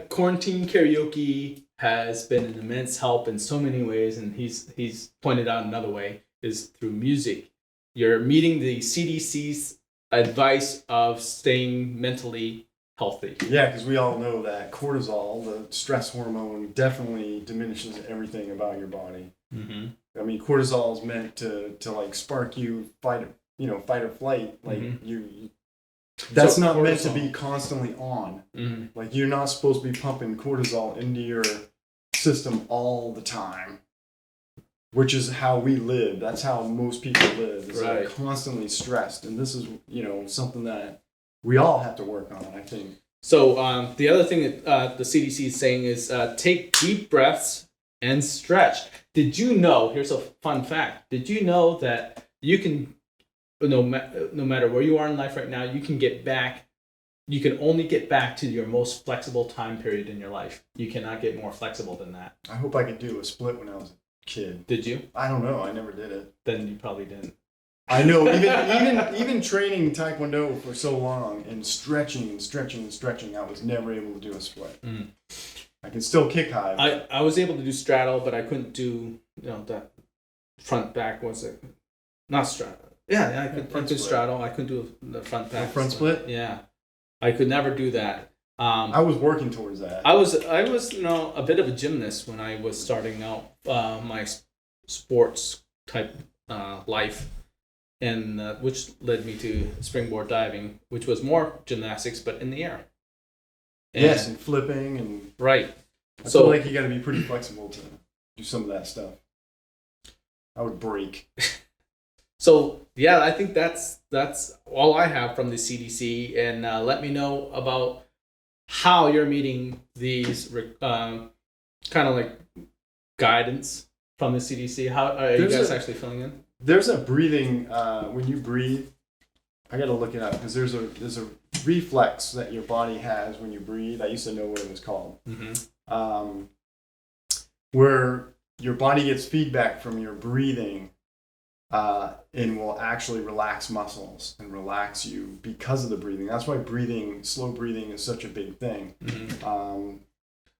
quarantine karaoke has been an immense help in so many ways, and he's pointed out another way is through music. You're meeting the CDC's advice of staying mentally healthy. Yeah, because we all know that cortisol, the stress hormone, definitely diminishes everything about your body. I mean, cortisol is meant to like spark you fight or flight. Like that's not meant to be constantly on. Like you're not supposed to be pumping cortisol into your system all the time, which is how we live. That's how most people live. It's like constantly stressed, and this is something that we all have to work on, I think. So the other thing that the CDC is saying is take deep breaths and stretch. Did you know, here's a fun fact, did you know that you can, no matter where you are in life right now, you can only get back to your most flexible time period in your life. You cannot get more flexible than that. I hope I could do a split when I was a kid. Did you? I don't know. I never did it. Then you probably didn't. I know, even training Taekwondo for so long and stretching, I was never able to do a split. I can still kick high. I was able to do straddle, but I couldn't do that front back. Was it not straddle? Yeah, I could straddle. I couldn't do the front back. Front split? Yeah, I could never do that. I was working towards that. I was a bit of a gymnast when I was starting out my sports type life, and which led me to springboard diving, which was more gymnastics but in the air. Yes, and flipping and right. I feel like you got to be pretty flexible to do some of that stuff. I would break. So yeah, I think that's all I have from the CDC, and let me know about how you're meeting these kind of like guidance from the CDC. How are you guys actually filling in? There's a breathing when you breathe. I got to look it up because there's a reflex that your body has when you breathe. I used to know what it was called. Mm-hmm. Where your body gets feedback from your breathing and will actually relax muscles and relax you because of the breathing. That's why slow breathing is such a big thing. Mm-hmm.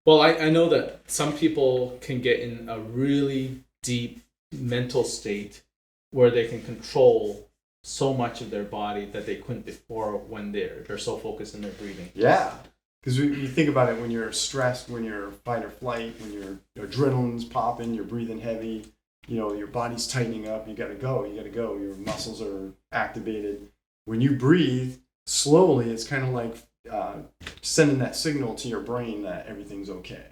Well, I know that some people can get in a really deep mental state where they can control so much of their body that they couldn't before when they're so focused in their breathing. Yeah. Because you think about it when you're stressed, when you're fight or flight, when your adrenaline's popping, you're breathing heavy, your body's tightening up, you gotta go, your muscles are activated. When you breathe slowly, it's kind of like sending that signal to your brain that everything's okay.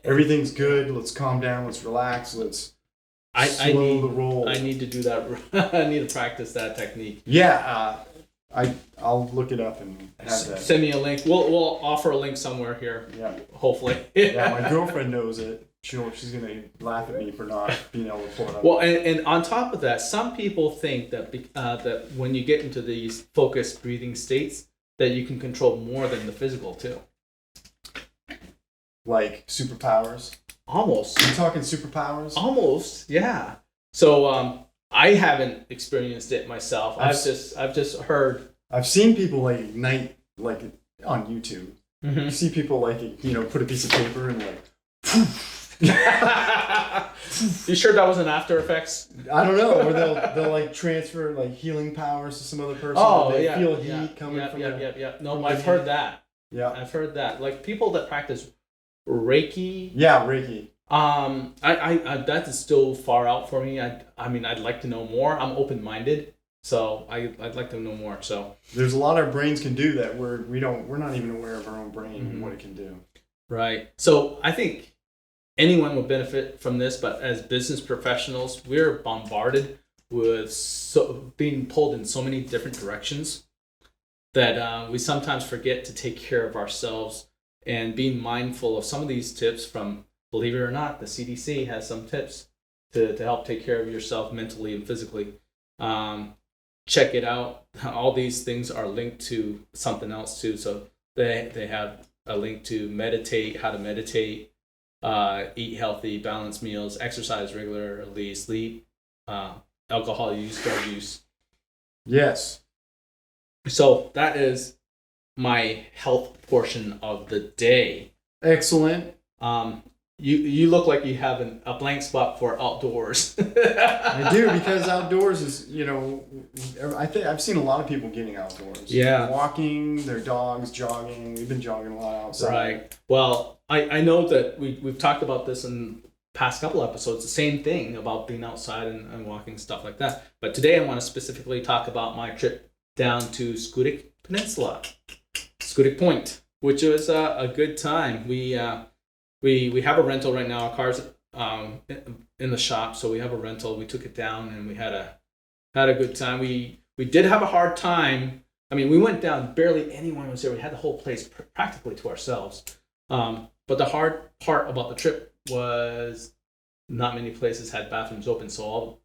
Everything's good, let's calm down, let's relax, let's slow the roll. I need to do that. I need to practice that technique. Yeah, I'll look it up and have that. Send me a link. We'll offer a link somewhere here. Yeah. Hopefully. Yeah, my girlfriend knows it. She's gonna laugh at me for not being able to pull it up. Well, and on top of that, some people think that that when you get into these focused breathing states, that you can control more than the physical too. Like superpowers. Almost. You talking superpowers? Almost, yeah. So I haven't experienced it myself. I've just heard. I've seen people like ignite like on YouTube. Mm-hmm. You see people like put a piece of paper and like. You sure that wasn't After Effects? I don't know. Or they'll like transfer like healing powers to some other person. Oh, they yeah. Feel heat coming from Yeah. No, I've heard that. Yeah. I've heard that. Like people that practice Reiki. Yeah, Reiki. I that is still far out for me. I mean, I'd like to know more. I'm open-minded, so I'd like to know more. So there's a lot our brains can do that we're not even aware of our own brain and what it can do. Right. So I think anyone will benefit from this, but as business professionals, we're bombarded with being pulled in so many different directions that we sometimes forget to take care of ourselves and being mindful of some of these tips from, believe it or not, the CDC has some tips to help take care of yourself mentally and physically. Check it out. All these things are linked to something else too. So they have a link to meditate, how to meditate, eat healthy, balanced meals, exercise regularly, sleep, alcohol use, drug use. Yes. So that is my health portion of the day. Excellent. You look like you have a blank spot for outdoors. I do, because outdoors is, I think I've seen a lot of people getting outdoors. Yeah. Walking, their dogs, jogging. We've been jogging a lot outside. Right. Well, I know that we've talked about this in past couple episodes, the same thing about being outside and walking, stuff like that. But today I want to specifically talk about my trip down to Scudic Peninsula, Scudic Point, which was a good time. We have a rental right now. Our car's in the shop, so we have a rental. We took it down and we had a good time. We did have a hard time. I mean, we went down, barely anyone was there. We had the whole place practically to ourselves. But the hard part about the trip was not many places had bathrooms open, so all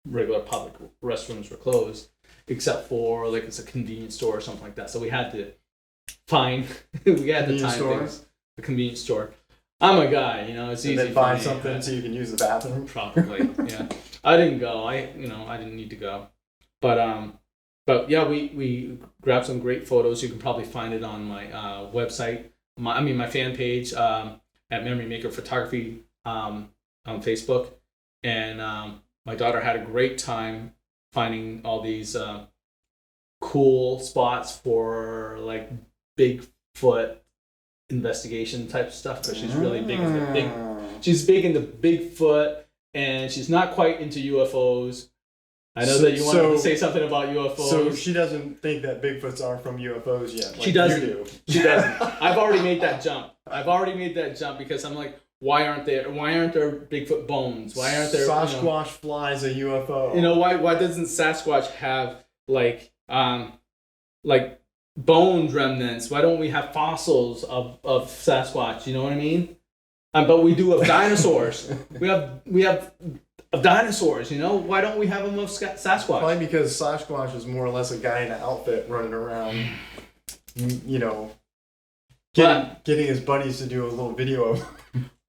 regular public restrooms were closed, except for like it's a convenience store or something like that. So we had to find we had to time things. The convenience store. I'm a guy, it's easy. And then find something so you can use the bathroom. Probably, yeah. I didn't go. I didn't need to go, but yeah, we grabbed some great photos. You can probably find it on my website. My fan page at Memory Maker Photography on Facebook, and my daughter had a great time finding all these cool spots for like Bigfoot investigation type stuff, because she's really big into she's big into Bigfoot and she's not quite into UFOs. I know that you wanted to say something about UFOs. So she doesn't think that Bigfoots are from UFOs yet. Like she doesn't. You do. She doesn't. I've already made that jump. Because I'm like, why aren't there Bigfoot bones? Why aren't there Sasquatch flies a UFO? Why doesn't Sasquatch have like bone remnants? Why don't we have fossils of Sasquatch? You know what I mean? But we do have dinosaurs. we have of dinosaurs. Why don't we have them of Sasquatch? Probably because Sasquatch is more or less a guy in an outfit running around. Getting his buddies to do a little video of.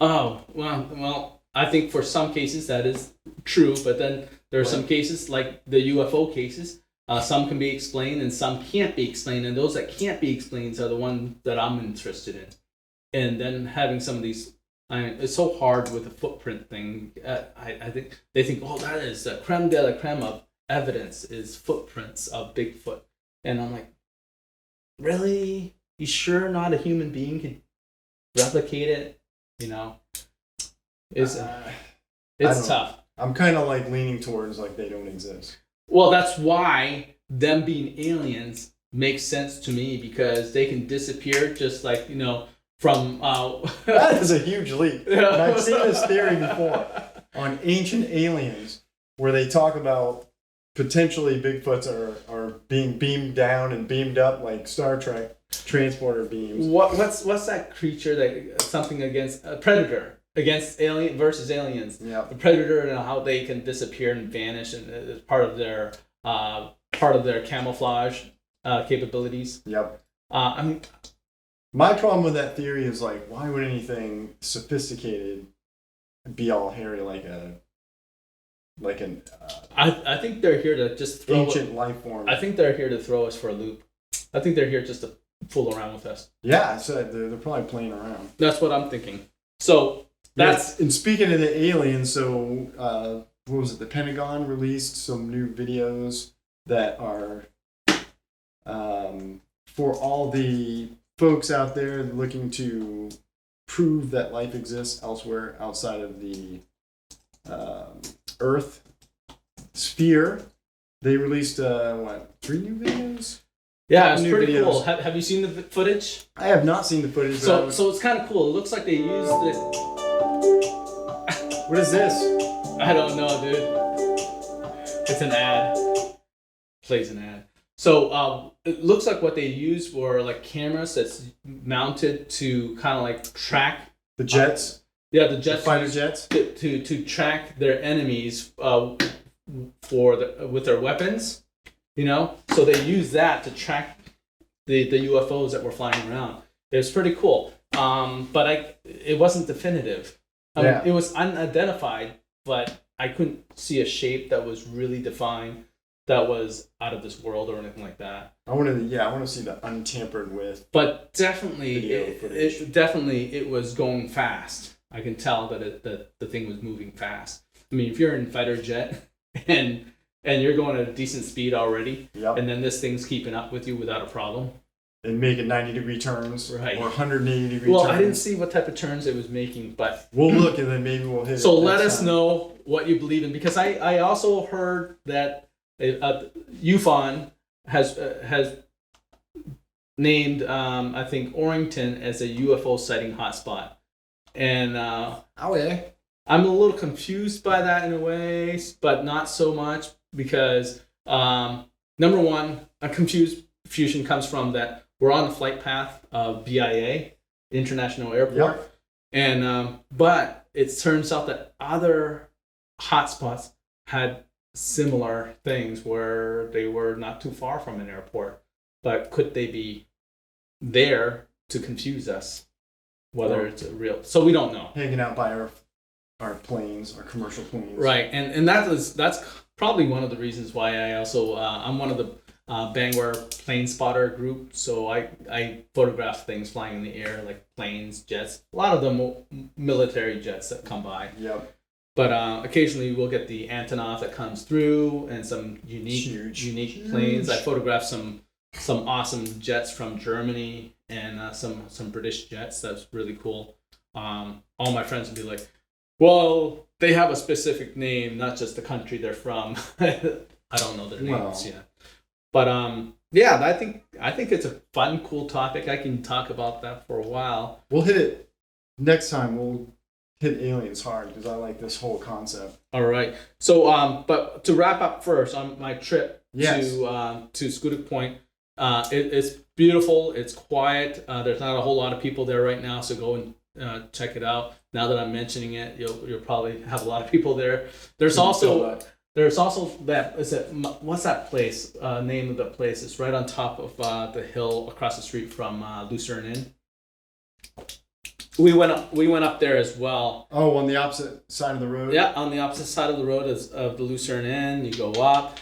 Oh well. I think for some cases that is true, but then there are some cases like the UFO cases. Some can be explained and some can't be explained, and those that can't be explained are the ones that I'm interested in. And then having some of these, it's so hard with the footprint thing. I think they think, that is the creme de la creme of evidence is footprints of Bigfoot, and I'm like, really? You sure not a human being could replicate it? It's tough. I'm kind of like leaning towards like they don't exist. Well, that's why them being aliens makes sense to me, because they can disappear just like, from... That is a huge leap. And I've seen this theory before on Ancient Aliens, where they talk about potentially Bigfoots are being beamed down and beamed up like Star Trek transporter beams. What's that creature that something against a predator against alien versus aliens? Yeah, the predator and how they can disappear and vanish, and it's part of their camouflage capabilities. Yep. My problem with that theory is like, why would anything sophisticated be all hairy like an I think they're here to just throw ancient life form. I think they're here to throw us for a loop. I think they're here just to fool around with us. Yeah, I said they're probably playing around. That's what I'm thinking. So and speaking of the aliens, so what was it? The Pentagon released some new videos that are for all the folks out there looking to prove that life exists elsewhere outside of the Earth sphere. They released 3 new videos? Yeah, it's pretty cool. Have you seen the footage? I have not seen the footage. So it's kind of cool. It looks like they used this. What is this? I don't know, dude. It's an ad. Plays an ad. So it looks like what they used were like cameras that's mounted to kind of like track the jets. The jets. The fighter jets. To track their enemies with their weapons. So they use that to track the UFOs that were flying around. It was pretty cool. But it wasn't definitive. It was unidentified, but I couldn't see a shape that was really defined, that was out of this world or anything like that. I want to see the untampered with. But definitely, it was going fast. I can tell that the thing was moving fast. I mean, if you're in fighter jet and you're going at a decent speed already, and then this thing's keeping up with you without a problem. And making 90-degree turns, right? Or 180-degree turns. Well, I didn't see what type of turns it was making, but... We'll look and then maybe we'll hit it. So let us know what you believe in, because I also heard that UFON has named, I think, Orrington as a UFO sighting hotspot. And I'm a little confused by that in a way, but not so much, because number one, a confusion comes from that we're on the flight path of BIA, International Airport, and but it turns out that other hotspots had similar things where they were not too far from an airport. But could they be there to confuse us? Whether it's a real, so we don't know. Hanging out by our planes, our commercial planes. Right, and that's probably one of the reasons why I also I'm one of the Bangor plane spotter group. So I photograph things flying in the air, like planes, jets. A lot of them military jets that come by. Yep. But occasionally we'll get the Antonov that comes through, and some unique planes. I photographed some awesome jets from Germany and some British jets. That's really cool. All my friends would be like, well, they have a specific name, not just the country they're from. I don't know their names yet. But yeah, I think it's a fun, cool topic. I can talk about that for a while. We'll hit it next time. We'll hit aliens hard because I like this whole concept. All right. So but to wrap up first on my trip to Scoodic Point, it's beautiful. It's quiet. There's not a whole lot of people there right now, so go and check it out. Now that I'm mentioning it, you'll probably have a lot of people there. There's also what's that place? Name of the place? It's right on top of the hill across the street from Lucerne Inn. We went up there as well. Oh, on the opposite side of the road. Yeah, on the opposite side of the road of the Lucerne Inn. You go up.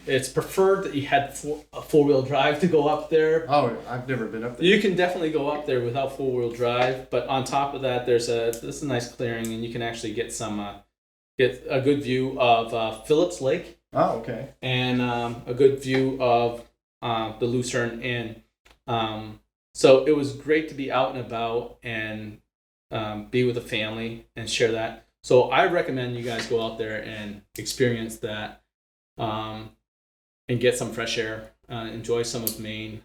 It's preferred that you had a 4-wheel drive to go up there. Oh, I've never been up there. You can definitely go up there without 4-wheel drive, but on top of that, there's a nice clearing, and you can actually get a good view of Phillips Lake. Oh, okay. And a good view of the Lucerne Inn. So it was great to be out and about and be with the family and share that. So I recommend you guys go out there and experience that and get some fresh air, enjoy some of Maine,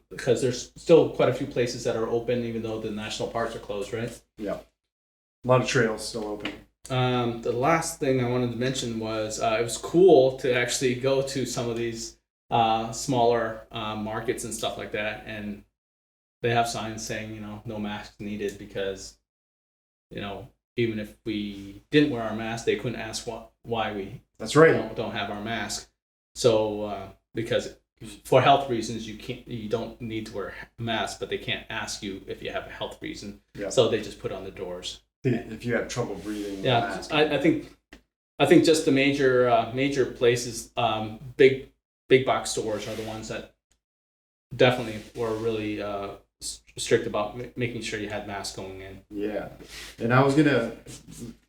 because there's still quite a few places that are open, even though the national parks are closed, right? Yeah. A lot of trails still open. The last thing I wanted to mention was it was cool to actually go to some of these smaller markets and stuff like that, and they have signs saying, no masks needed because, even if we didn't wear our mask, they couldn't ask why we That's right. don't have our mask. So because for health reasons you don't need to wear a mask, but they can't ask you if you have a health reason. Yeah. So they just put on the doors. If you have trouble breathing. Yeah, I think just the major places, big box stores are the ones that definitely were really strict about making sure you had masks going in. Yeah, and I was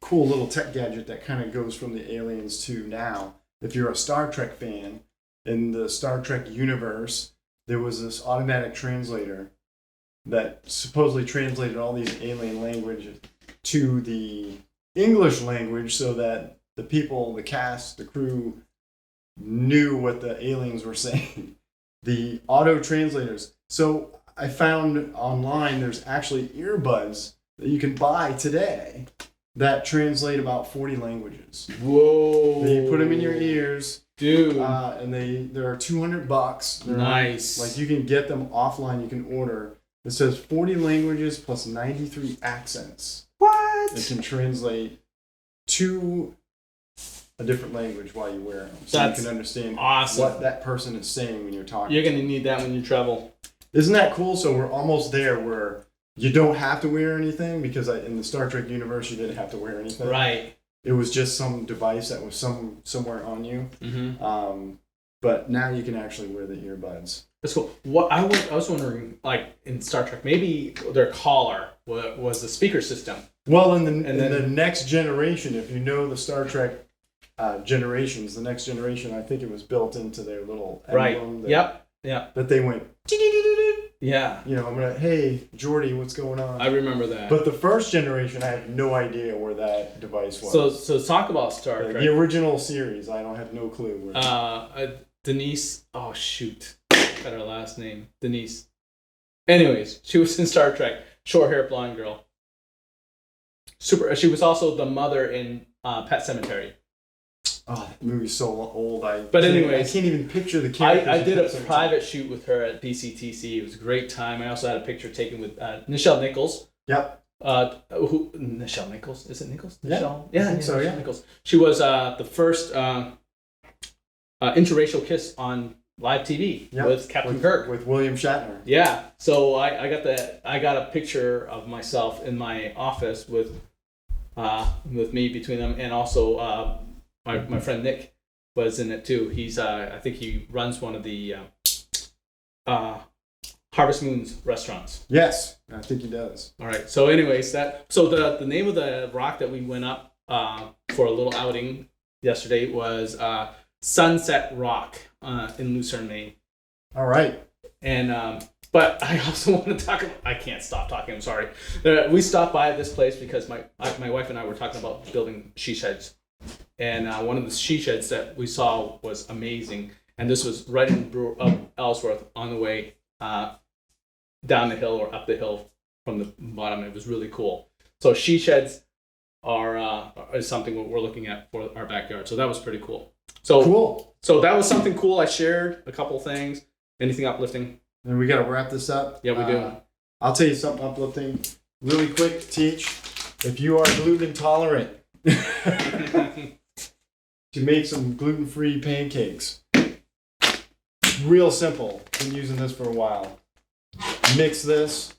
cool little tech gadget that kind of goes from the aliens to now. If you're a Star Trek fan, in the Star Trek universe, there was this automatic translator that supposedly translated all these alien languages to the English language so that the people, the cast, the crew knew what the aliens were saying. The auto translators. So I found online there's actually earbuds that you can buy today that translate about 40 languages. Whoa! You put them in your ears, dude, and they're $200. They're nice. Like you can get them offline. You can order. It says 40 languages plus 93 accents. What? It can translate to a different language while you wear them, so That's you can understand awesome. what that person is saying when you're talking. You're gonna need that when you travel. Isn't that cool? So we're almost there where you don't have to wear anything because in the Star Trek universe you didn't have to wear anything. Right. It was just some device that was somewhere on you. Mm-hmm. But now you can actually wear the earbuds. That's cool. I was wondering, like in Star Trek, maybe their collar was the speaker system. Well, in the next generation, if you know the Star Trek generations, the next generation, I think it was built into their little emblem. Right. That they went. Yeah. Hey, Geordi, what's going on? I remember that. But the first generation, I have no idea where that device was. So talk about Star Trek. The original series, I don't have no clue where. Denise. Oh shoot, got her last name. Denise. Anyways, she was in Star Trek. Short hair, blonde girl. Super. She was also the mother in Pet Sematary. Oh, that movie's so old. I can't even picture the characters. I did a private shoot with her at BCTC. It was a great time. I also had a picture taken with Nichelle Nichols. Yep. Nichelle Nichols? Is it Nichols? Nichelle? Yeah, Nichelle Nichols. She was the first interracial kiss on live TV with Captain Kirk. With William Shatner. Yeah. So I got a picture of myself in my office with me between them, and also my friend Nick was in it too. He's I think he runs one of the Harvest Moon's restaurants. Yes, I think he does. All right. So anyways, the name of the rock that we went up for a little outing yesterday was Sunset Rock in Lucerne, Maine. All right. And But I also want to talk about, I can't stop talking, I'm sorry. We stopped by this place because my wife and I were talking about building she sheds. And one of the she sheds that we saw was amazing. And this was right in Ellsworth on the way down the hill or up the hill from the bottom. It was really cool. So she sheds is something we're looking at for our backyard. So that was pretty cool. So cool. So that was something cool. I shared a couple things. Anything uplifting? And we got to wrap this up. Yeah, we do. I'll tell you something uplifting. Really quick, teach. If you are gluten intolerant, to make some gluten-free pancakes. Real simple. Been using this for a while. Mix this.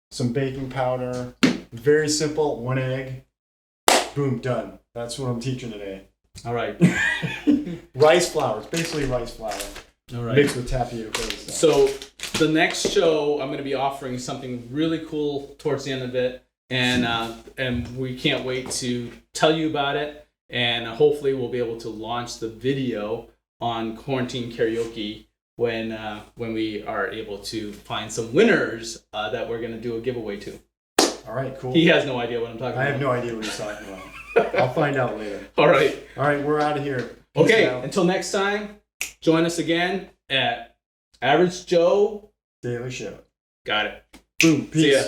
Some baking powder. Very simple. 1 egg. Boom, done. That's what I'm teaching today. All right. Rice flour. It's basically rice flour. All right. Mixed with tapioca. So the next show, I'm going to be offering something really cool towards the end of it, and we can't wait to tell you about it. And hopefully, we'll be able to launch the video on quarantine karaoke when we are able to find some winners that we're going to do a giveaway to. All right, cool. He has no idea what I'm talking about. I have no idea what he's talking about. I'll find out later. All right. All right, we're out of here. Peace Okay, out. until next time, join us again at Average Joe Daily Show. Got it. Boom. Peace. See ya.